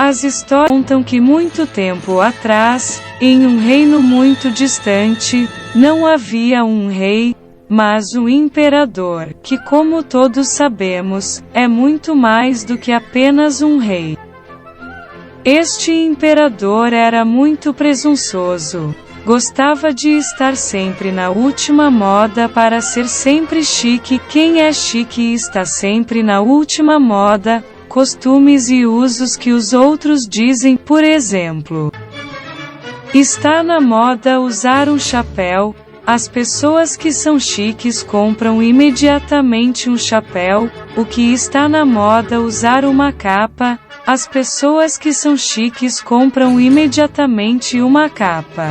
As histórias contam que muito tempo atrás, em um reino muito distante, não havia um rei, mas um imperador, que, como todos sabemos, é muito mais do que apenas um rei. Este imperador era muito presunçoso. Gostava de estar sempre na última moda para ser sempre chique. Quem é chique está sempre na última moda, costumes e usos que os outros dizem, por exemplo. Está na moda usar um chapéu. As pessoas que são chiques compram imediatamente um chapéu. O que está na moda usar uma capa. As pessoas que são chiques compram imediatamente uma capa.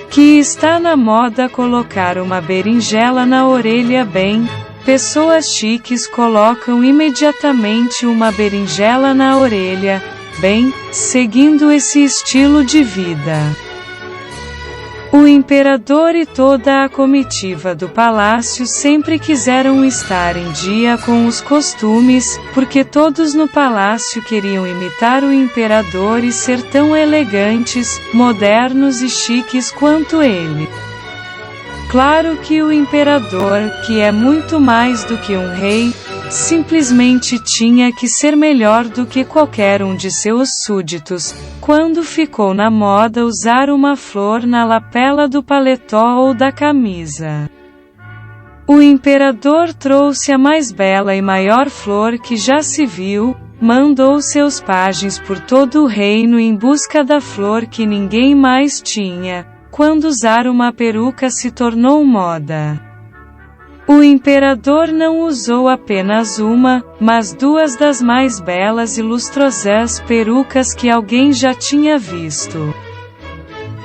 Que está na moda colocar uma berinjela na orelha. Bem, pessoas chiques colocam imediatamente uma berinjela na orelha. Bem, seguindo esse estilo de vida. O imperador e toda a comitiva do palácio sempre quiseram estar em dia com os costumes, porque todos no palácio queriam imitar o imperador e ser tão elegantes, modernos e chiques quanto ele. Claro que o imperador, que é muito mais do que um rei, simplesmente tinha que ser melhor do que qualquer um de seus súditos, quando ficou na moda usar uma flor na lapela do paletó ou da camisa. O imperador trouxe a mais bela e maior flor que já se viu, mandou seus pajens por todo o reino em busca da flor que ninguém mais tinha, quando usar uma peruca se tornou moda. O imperador não usou apenas uma, mas duas das mais belas e lustrosas perucas que alguém já tinha visto.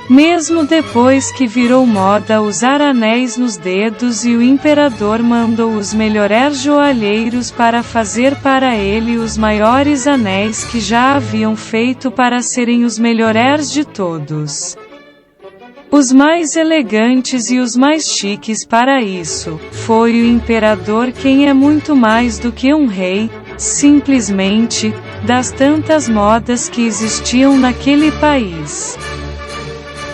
Mesmo depois que virou moda usar anéis nos dedos e o imperador mandou os melhores joalheiros para fazer para ele os maiores anéis que já haviam feito para serem os melhores de todos. Os mais elegantes e os mais chiques para isso, foi o imperador quem é muito mais do que um rei, simplesmente, das tantas modas que existiam naquele país.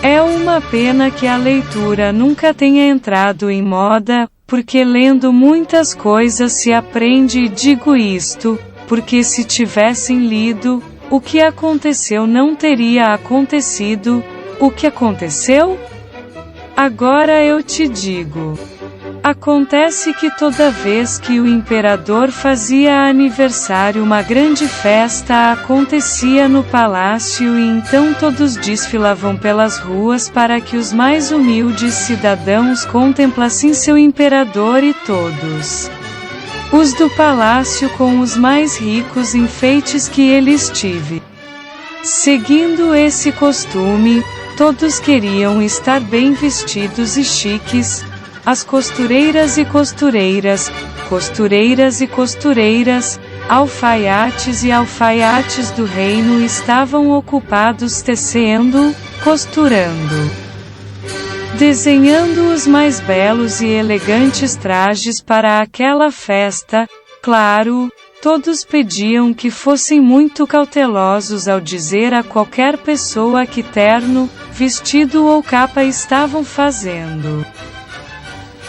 É uma pena que a leitura nunca tenha entrado em moda, porque lendo muitas coisas se aprende e digo isto, porque se tivessem lido, o que aconteceu não teria acontecido. O que aconteceu? Agora eu te digo. Acontece que toda vez que o imperador fazia aniversário uma grande festa acontecia no palácio e então todos desfilavam pelas ruas para que os mais humildes cidadãos contemplassem seu imperador e todos os do palácio com os mais ricos enfeites que eles tive. Seguindo esse costume, todos queriam estar bem vestidos e chiques. As costureiras e costureiras, costureiras e costureiras, alfaiates e alfaiates do reino estavam ocupados tecendo, costurando, desenhando os mais belos e elegantes trajes para aquela festa. Claro, todos pediam que fossem muito cautelosos ao dizer a qualquer pessoa que terno, vestido ou capa estavam fazendo.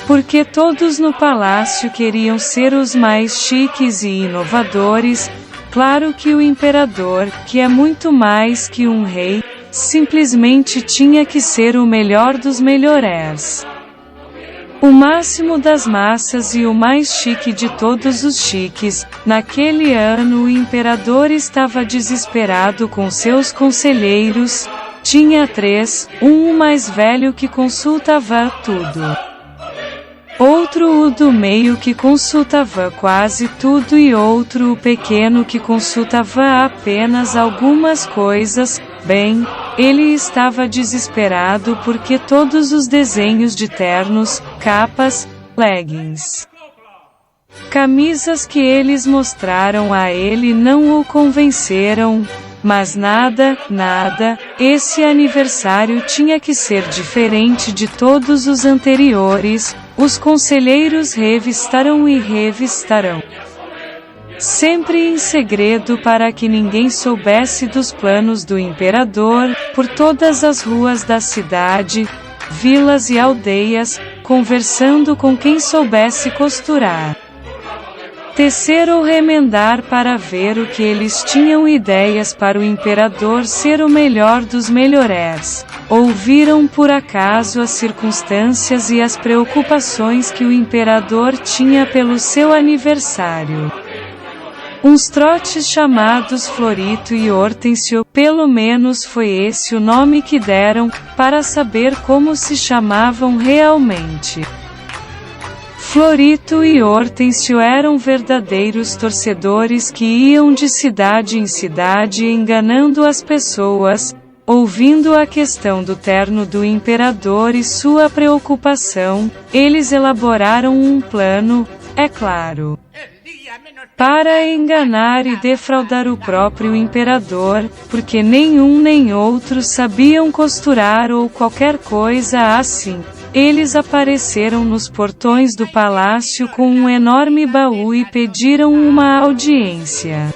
Porque todos no palácio queriam ser os mais chiques e inovadores. Claro que o imperador, que é muito mais que um rei, simplesmente tinha que ser o melhor dos melhores. O máximo das massas e o mais chique de todos os chiques. Naquele ano o imperador estava desesperado com seus conselheiros. Tinha 3, um o mais velho que consultava tudo. Outro o do meio que consultava quase tudo e outro o pequeno que consultava apenas algumas coisas. Bem, ele estava desesperado porque todos os desenhos de ternos, capas, leggings, camisas que eles mostraram a ele não o convenceram. Mas nada, esse aniversário tinha que ser diferente de todos os anteriores. Os conselheiros revistaram e revistaram sempre em segredo para que ninguém soubesse dos planos do imperador, por todas as ruas da cidade, vilas e aldeias, conversando com quem soubesse costurar, tecer ou remendar para ver o que eles tinham ideias para o imperador ser o melhor dos melhores. Ouviram por acaso as circunstâncias e as preocupações que o imperador tinha pelo seu aniversário. Uns trotes chamados Florito e Hortêncio, pelo menos foi esse o nome que deram, para saber como se chamavam realmente. Florito e Hortêncio eram verdadeiros torcedores que iam de cidade em cidade enganando as pessoas, ouvindo a questão do terno do imperador e sua preocupação. Eles elaboraram um plano, é claro, para enganar e defraudar o próprio imperador, porque nenhum nem outro sabiam costurar ou qualquer coisa assim. Eles apareceram nos portões do palácio com um enorme baú e pediram uma audiência.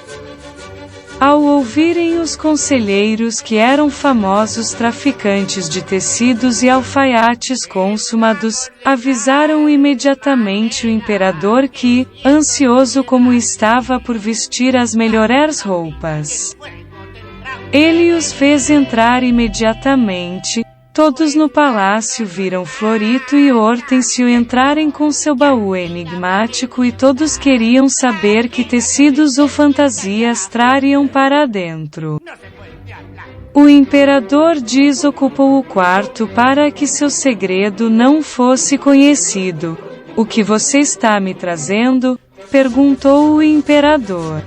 Ao ouvirem os conselheiros que eram famosos traficantes de tecidos e alfaiates consumados, avisaram imediatamente o imperador que, ansioso como estava por vestir as melhores roupas, ele os fez entrar imediatamente. Todos no palácio viram Florito e Hortêncio entrarem com seu baú enigmático e todos queriam saber que tecidos ou fantasias trariam para dentro. O imperador desocupou o quarto para que seu segredo não fosse conhecido. "O que você está me trazendo?" perguntou o imperador.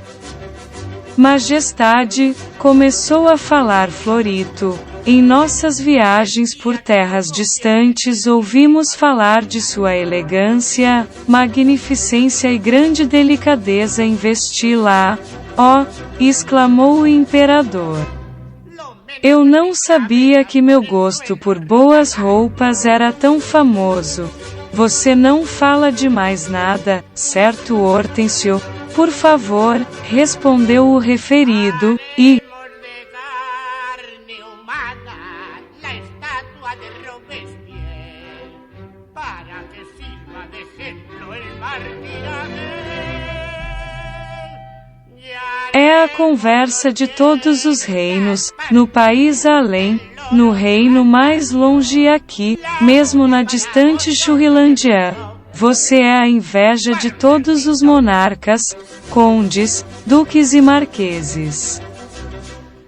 "Majestade", começou a falar Florito, "em nossas viagens por terras distantes ouvimos falar de sua elegância, magnificência e grande delicadeza em vestir lá." "Oh!" exclamou o imperador. "Eu não sabia que meu gosto por boas roupas era tão famoso. Você não fala de mais nada, certo, Hortêncio? Por favor", respondeu o referido, e é a conversa de todos os reinos, no país além, no reino mais longe e aqui, mesmo na distante Churrilândia. Você é a inveja de todos os monarcas, condes, duques e marqueses.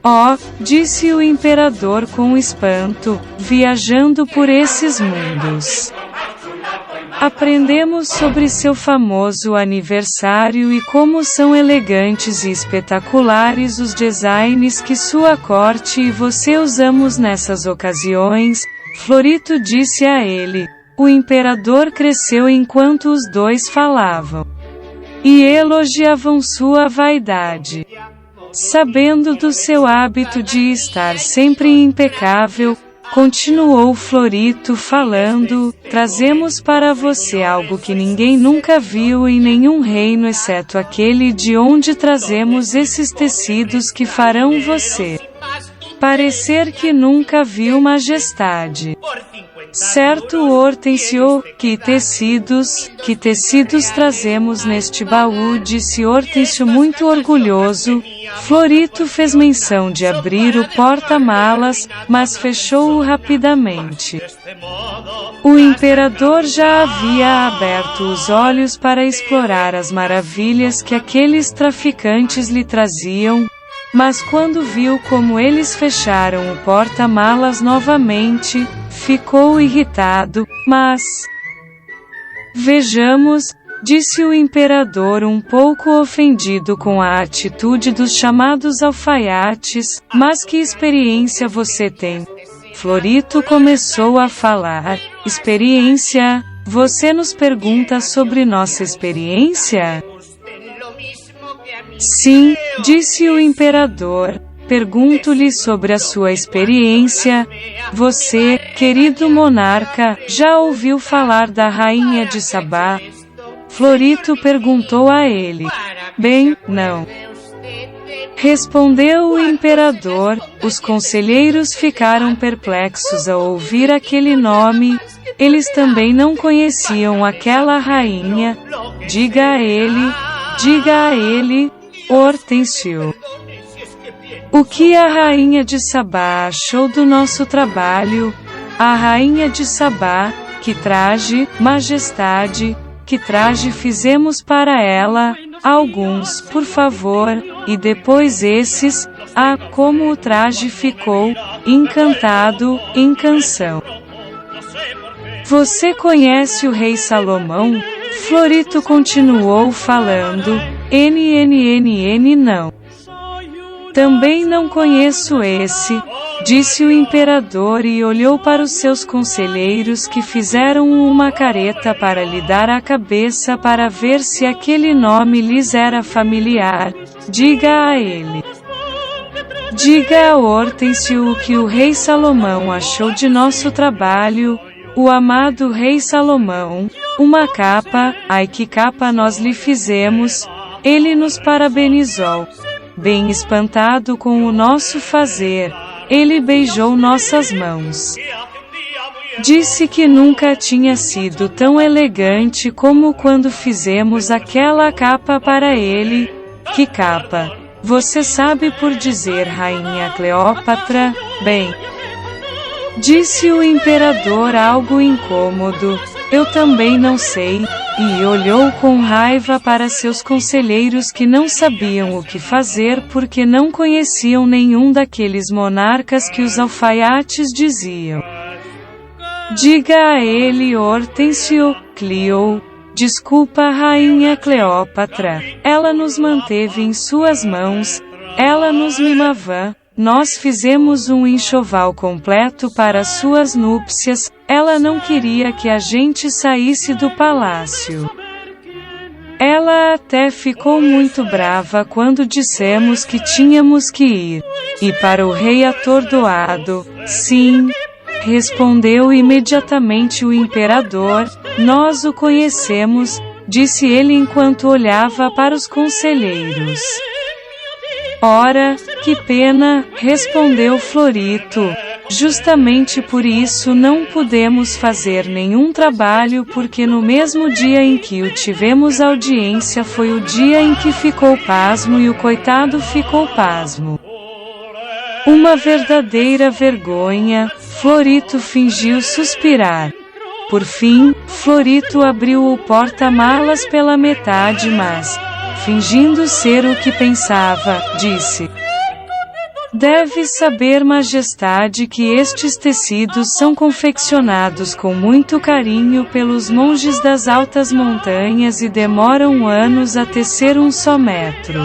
"Oh", disse o imperador com espanto, "viajando por esses mundos, aprendemos sobre seu famoso aniversário e como são elegantes e espetaculares os designs que sua corte e você usamos nessas ocasiões." Florito disse a ele. O imperador cresceu enquanto os dois falavam e elogiavam sua vaidade. Sabendo do seu hábito de estar sempre impecável, continuou Florito falando, "trazemos para você algo que ninguém nunca viu em nenhum reino exceto aquele de onde trazemos esses tecidos que farão você parecer que nunca viu majestade." "Certo, Hortêncio, que tecidos trazemos neste baú?" disse Hortêncio muito orgulhoso. Florito fez menção de abrir o porta-malas, mas fechou-o rapidamente. O imperador já havia aberto os olhos para explorar as maravilhas que aqueles traficantes lhe traziam, mas quando viu como eles fecharam o porta-malas novamente, ficou irritado. "Mas vejamos", disse o imperador um pouco ofendido com a atitude dos chamados alfaiates, "mas que experiência você tem?" Florito começou a falar. "Experiência? Você nos pergunta sobre nossa experiência?" "Sim", disse o imperador, "pergunto-lhe sobre a sua experiência. Você, querido monarca, já ouviu falar da rainha de Sabá?" Florito perguntou a ele. Bem, não. Respondeu o imperador. Os conselheiros ficaram perplexos ao ouvir aquele nome. Eles também não conheciam aquela rainha. Diga a ele, Hortêncio. O que a rainha de Sabá achou do nosso trabalho? A rainha de Sabá, que traje, majestade, que traje fizemos para ela? Alguns, por favor, e depois esses, como o traje ficou, encantado, em canção. Você conhece o rei Salomão? Florito continuou falando, não. Também não conheço esse, disse o imperador e olhou para os seus conselheiros que fizeram uma careta para lhe dar a cabeça para ver se aquele nome lhes era familiar. Diga a ele. Diga a Hortêncio o que o rei Salomão achou de nosso trabalho. O amado rei Salomão, uma capa, ai que capa nós lhe fizemos, ele nos parabenizou. Bem espantado com o nosso fazer, ele beijou nossas mãos. Disse que nunca tinha sido tão elegante como quando fizemos aquela capa para ele. Que capa? Você sabe por dizer, rainha Cleópatra? Bem, disse o imperador algo incômodo. Eu também não sei, e olhou com raiva para seus conselheiros que não sabiam o que fazer porque não conheciam nenhum daqueles monarcas que os alfaiates diziam. Diga a ele, Hortêncio, Clio. Desculpa, rainha Cleópatra. Ela nos manteve em suas mãos, ela nos mimava. Nós fizemos um enxoval completo para suas núpcias, ela não queria que a gente saísse do palácio. Ela até ficou muito brava quando dissemos que tínhamos que ir. E para o rei atordoado, sim, respondeu imediatamente o imperador, nós o conhecemos, disse ele enquanto olhava para os conselheiros. Ora, que pena, respondeu Florito. Justamente por isso não pudemos fazer nenhum trabalho porque no mesmo dia em que o tivemos audiência foi o dia em que ficou pasmo e o coitado ficou pasmo. Uma verdadeira vergonha, Florito fingiu suspirar. Por fim, Florito abriu o porta-malas pela metade mas, fingindo ser o que pensava, disse: Deve saber, majestade, que estes tecidos são confeccionados com muito carinho pelos monges das altas montanhas e demoram anos a tecer um só metro.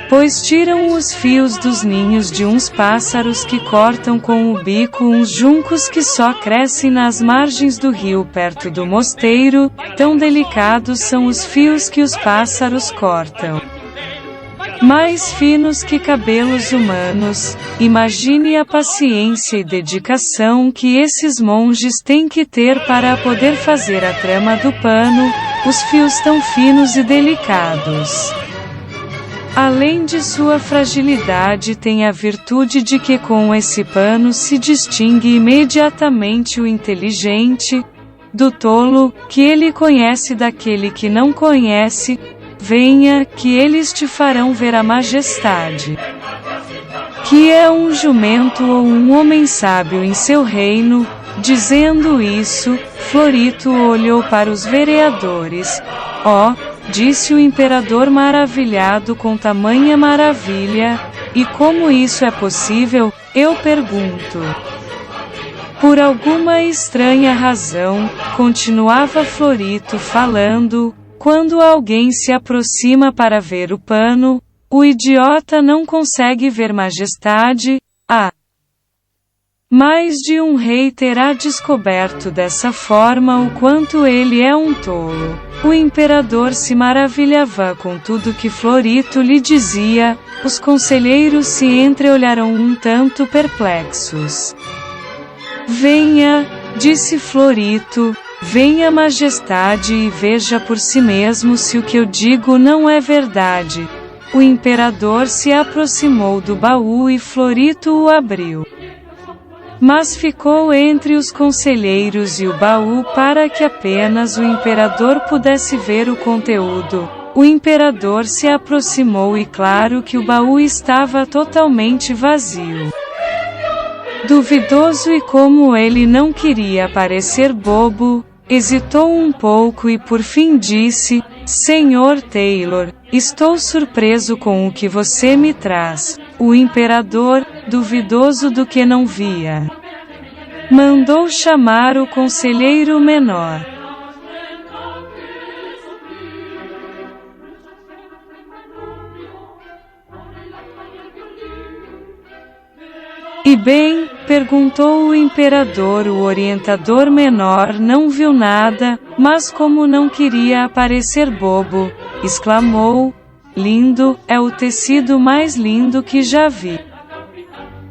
Pois tiram os fios dos ninhos de uns pássaros que cortam com o bico uns juncos que só crescem nas margens do rio perto do mosteiro, tão delicados são os fios que os pássaros cortam. Mais finos que cabelos humanos, imagine a paciência e dedicação que esses monges têm que ter para poder fazer a trama do pano, os fios tão finos e delicados. Além de sua fragilidade tem a virtude de que com esse pano se distingue imediatamente o inteligente, do tolo, que ele conhece daquele que não conhece. Venha, que eles te farão ver a majestade. Que é um jumento ou um homem sábio em seu reino. Dizendo isso, Florito olhou para os vereadores. Disse o imperador maravilhado com tamanha maravilha, e como isso é possível, eu pergunto. Por alguma estranha razão, continuava Florito falando, quando alguém se aproxima para ver o pano, o idiota não consegue ver majestade. Mais de um rei terá descoberto dessa forma o quanto ele é um tolo. O imperador se maravilhava com tudo que Florito lhe dizia, os conselheiros se entreolharam um tanto perplexos. Venha, disse Florito, Venha majestade e veja por si mesmo se o que eu digo não é verdade. O imperador se aproximou do baú e Florito o abriu. Mas ficou entre os conselheiros e o baú para que apenas o imperador pudesse ver o conteúdo. O imperador se aproximou e claro que o baú estava totalmente vazio. Duvidoso e como ele não queria parecer bobo, hesitou um pouco e por fim disse: Senhor Taylor, estou surpreso com o que você me traz. O imperador, duvidoso do que não via, mandou chamar o conselheiro menor. E bem, perguntou o imperador. O orientador menor não viu nada, mas como não queria aparecer bobo, exclamou: lindo, é o tecido mais lindo que já vi.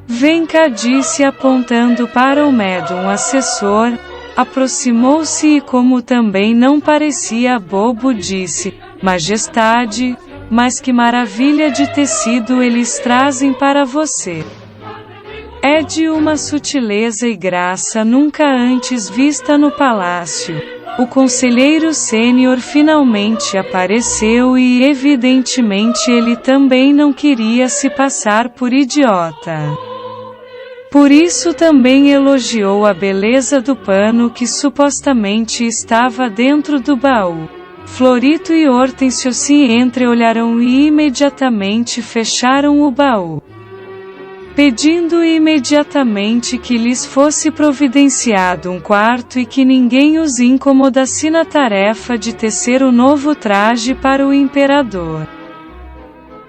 Vem cá, disse apontando para o médium assessor. Aproximou-se e como também não parecia bobo disse: Majestade, mas que maravilha de tecido eles trazem para você. É de uma sutileza e graça nunca antes vista no palácio. O conselheiro sênior finalmente apareceu e evidentemente ele também não queria se passar por idiota. Por isso também elogiou a beleza do pano que supostamente estava dentro do baú. Florito e Hortêncio se entreolharam e imediatamente fecharam o baú, pedindo imediatamente que lhes fosse providenciado um quarto e que ninguém os incomodasse na tarefa de tecer o novo traje para o imperador.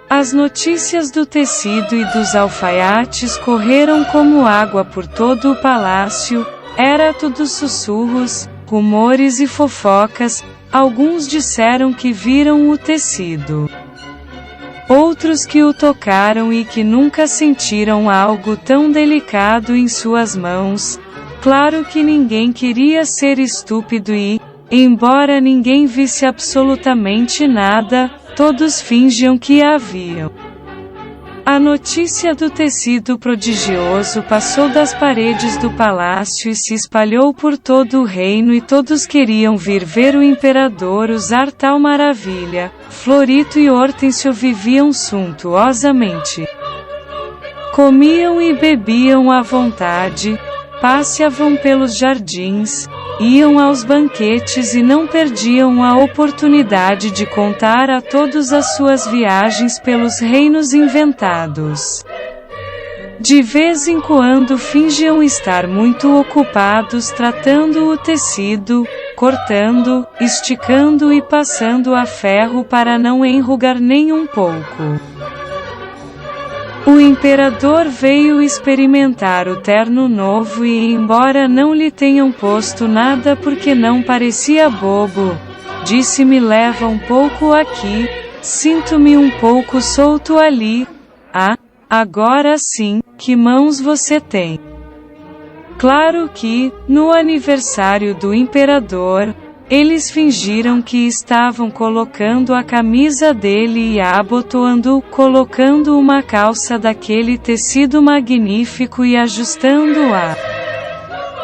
As notícias do tecido e dos alfaiates correram como água por todo o palácio, era tudo sussurros, rumores e fofocas. Alguns disseram que viram o tecido, outros que o tocaram e que nunca sentiram algo tão delicado em suas mãos. Claro que ninguém queria ser estúpido e, embora ninguém visse absolutamente nada, todos fingiam que a viam. A notícia do tecido prodigioso passou das paredes do palácio e se espalhou por todo o reino e todos queriam vir ver o imperador usar tal maravilha. Florito e Hortêncio viviam suntuosamente. Comiam e bebiam à vontade, passeavam pelos jardins, iam aos banquetes e não perdiam a oportunidade de contar a todos as suas viagens pelos reinos inventados. De vez em quando fingiam estar muito ocupados tratando o tecido, cortando, esticando e passando a ferro para não enrugar nem um pouco. O imperador veio experimentar o terno novo e, embora não lhe tenham posto nada porque não parecia bobo, disse-me: leva um pouco aqui, sinto-me um pouco solto ali. Ah, agora sim, que mãos você tem! Claro que, no aniversário do imperador, eles fingiram que estavam colocando a camisa dele e abotoando, colocando uma calça daquele tecido magnífico e ajustando-a,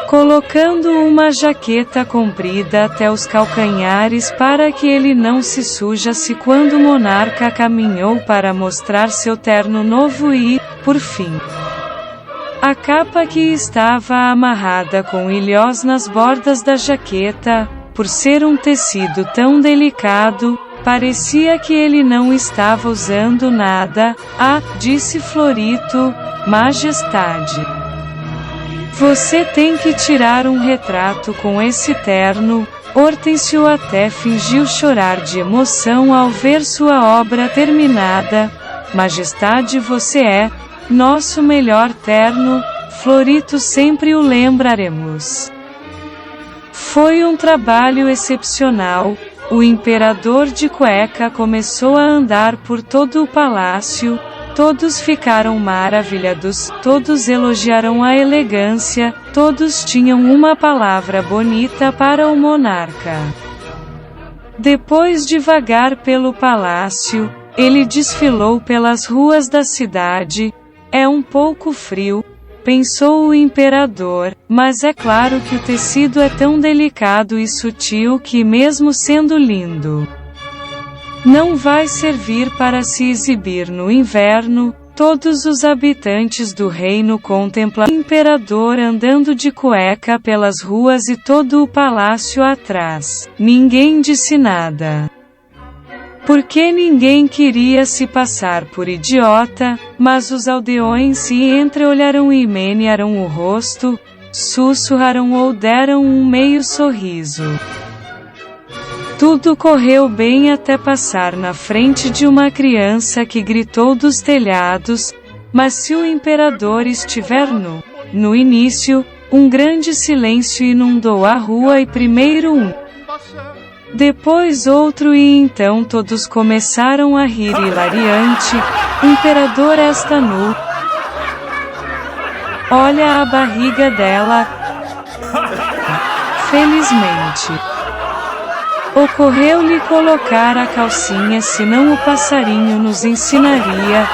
colocando uma jaqueta comprida até os calcanhares para que ele não se sujasse quando o monarca caminhou para mostrar seu terno novo e, por fim, a capa que estava amarrada com ilhós nas bordas da jaqueta. Por ser um tecido tão delicado, parecia que ele não estava usando nada. Ah, disse Florito: Majestade, você tem que tirar um retrato com esse terno. Hortêncio até fingiu chorar de emoção ao ver sua obra terminada. Majestade, você é nosso melhor terno. Florito, sempre o lembraremos. Foi um trabalho excepcional. O imperador de cueca começou a andar por todo o palácio, Todos ficaram maravilhados, todos elogiaram a elegância, todos tinham uma palavra bonita para o monarca. Depois de vagar pelo palácio, ele desfilou pelas ruas da cidade. É um pouco frio, pensou o imperador, mas é claro que o tecido é tão delicado e sutil que, mesmo sendo lindo, não vai servir para se exibir no inverno. Todos os habitantes do reino contemplam o imperador andando de cueca pelas ruas e todo o palácio atrás. Ninguém disse nada, porque ninguém queria se passar por idiota, mas os aldeões se entreolharam e menearam o rosto, sussurraram ou deram um meio sorriso. Tudo correu bem até passar na frente de uma criança que gritou dos telhados, mas se o imperador estiver nu. No início, um grande silêncio inundou a rua e primeiro um, depois outro e então todos começaram a rir hilariante. Imperador está nu. Olha a barriga dela. Felizmente, ocorreu-lhe colocar a calcinha, senão o passarinho nos ensinaria.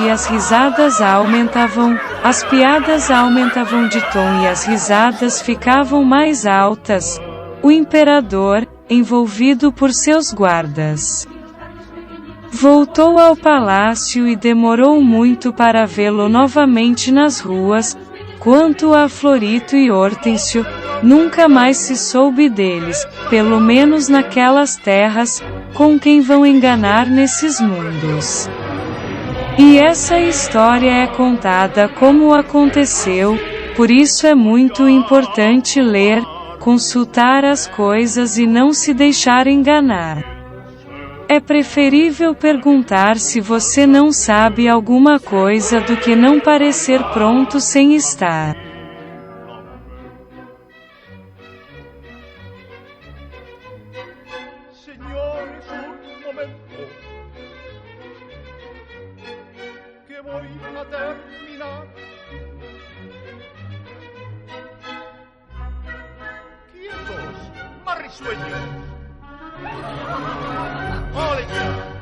E as risadas aumentavam, as piadas aumentavam de tom e as risadas ficavam mais altas. O imperador, envolvido por seus guardas, voltou ao palácio e demorou muito para vê-lo novamente nas ruas. Quanto a Florito e Hortêncio, nunca mais se soube deles, pelo menos naquelas terras, com quem vão enganar nesses mundos. E essa história é contada como aconteceu, por isso é muito importante ler, consultar as coisas e não se deixar enganar. É preferível perguntar se você não sabe alguma coisa do que não parecer pronto sem estar. Señores, un momento, que voy a terminar. Quietos, más risueños. ¡Ole!